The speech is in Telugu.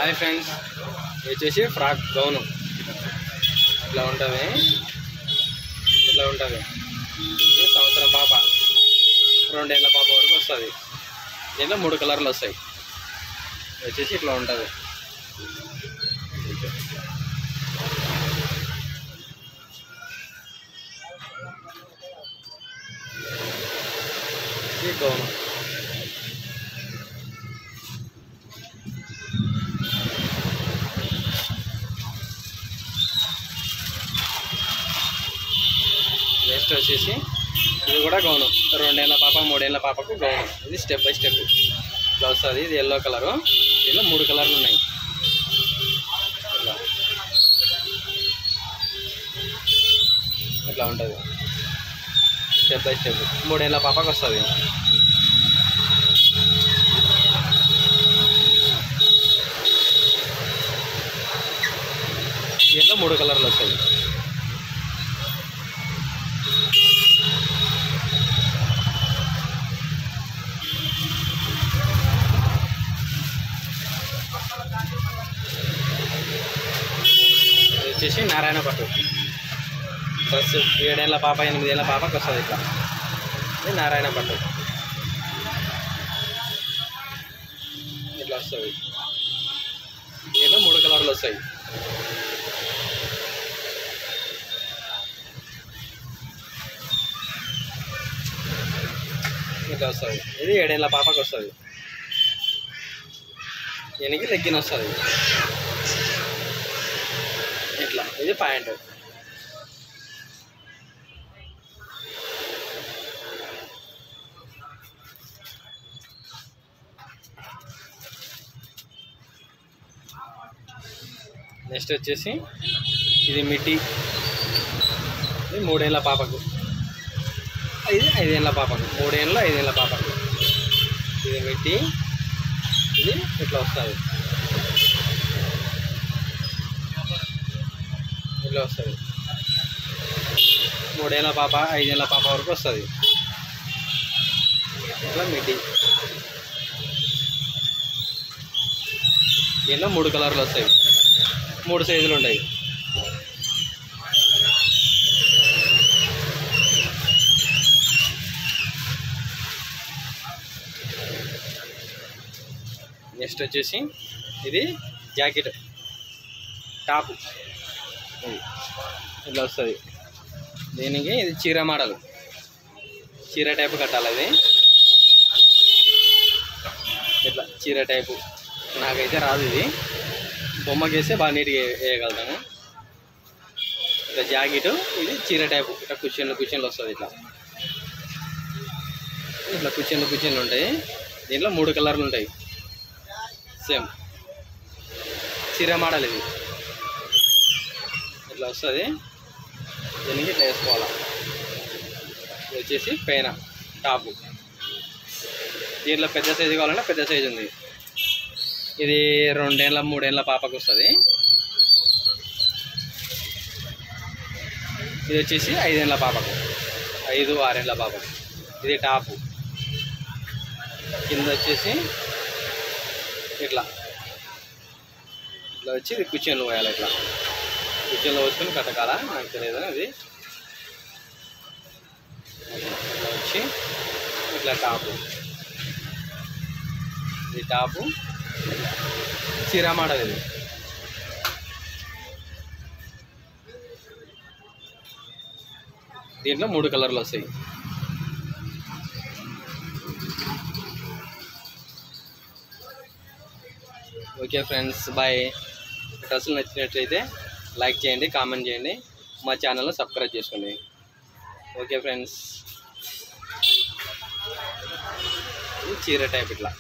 హాయ్ ఫ్రెండ్స్, ఇది వచ్చేసి ఫ్రాక్ గౌను. ఇట్లా ఉంటుంది. ఇది సంవత్సరం పాప, 2 ఏళ్ళ పాప వరకు వస్తుంది. దీంట్లో 3 కలర్లు వస్తాయి. వచ్చేసి ఇట్లా ఉంటుంది. ఇది గౌను. నెక్స్ట్ వచ్చేసి ఇది కూడా గౌను. 2 ఏళ్ళ పాప, 3 ఏళ్ళ పాపకు గౌను. ఇది స్టెప్ బై స్టెప్ ఇట్లా వస్తుంది. ఇది ఎల్లో కలరు. దీనిలో 3 కలర్లు ఉన్నాయి. ఇట్లా ఉంటుంది. స్టెప్ బై స్టెప్ 3 ఏళ్ళ పాపకు వస్తుంది. దీంట్లో 3 కలర్లు వస్తాయి. వచ్చేసి నారాయణ పట్టు డ్రెస్. 7 ఏళ్ళ పాప, 8 ఏళ్ళ పాపకి వస్తుంది. ఇట్లా ఇది నారాయణ పట్టు. ఇట్లా వస్తుంది. దీంట్లో 3 కలర్లు వస్తాయి. ఇట్లా వస్తుంది. ఇది 7 ఏళ్ళ పాపకి వస్తుంది. దీనికి లెగ్గిన్ వస్తుంది. ఇట్లా ఇది ప్యాంట్. నెక్స్ట్ వచ్చేసి ఇది మిడ్డీ. ఇది 3 ఏళ్ళ పాపకు, ఇది 5 ఏళ్ళ పాపకు. 3 ఏళ్ళ 5 ఏళ్ళ పాపకు ఇది మిడ్డీ. ఇది ఇట్లా వస్తుంది. ఇట్లా వస్తుంది. 3 ఏళ్ళ పాప, 5 ఏళ్ళ పాప వరకు వస్తుంది. ఇట్లా మిడ్డీ. దీనిలో 3 కలర్లు వస్తాయి. 3 సైజులు ఉంటాయి. నెక్స్ట్ వచ్చేసి ఇది జాకెట్ టాప్. ఇట్లా వస్తుంది. దీనికి ఇది చీర మోడల్, చీర టైపు కట్టాలి. అది ఇట్లా చీర టైపు. నాకైతే రాదు. ఇది బొమ్మకేస్తే బాగా నీట్గా వేయగలుగుతాము. ఇట్లా జాకెట్. ఇది చీర టైపు. ఇట్లా కుషన్లు వస్తుంది. ఇట్లా కుషన్లు ఉంటాయి. దీంట్లో 3 కలర్లు ఉంటాయి. సేమ్ చీర మోడల్. ఇది ఇట్లా వస్తుంది. దీనికి ఇట్లా వేసుకోవాలి. ఇది వచ్చేసి పైన టాపు. దీంట్లో పెద్ద సైజు కావాలంటే పెద్ద సైజు ఉంది. ఇది 2 ఏళ్ళ 3 ఏళ్ళ పాపకు వస్తుంది. ఇది వచ్చేసి 5 ఏళ్ళ పాపకు, 5, 6 ఏళ్ళ పాపకు. ఇది టాపు. కింద వచ్చేసి ఇట్లా వచ్చి ఇది కుర్చీలు పోయాలి. ఇట్లా కుర్చీలో వచ్చుకొని కట్టకాల, నాకు తెలియదు. అది ఇట్లా వచ్చి ఇట్లా టాపు. ఇది టాపు. చీర మోడల్. ఇది దీంట్లో 3 కలర్లు వస్తాయి. Okay friends, bye. డ్రెస్సులు నచ్చినట్లయితే లైక్ చేయండి, కామెంట్ చేయండి, మా ఛానల్ని సబ్స్క్రైబ్ చేసుకోండి. ఓకే ఫ్రెండ్స్, చీర టైప్ ఇట్లా.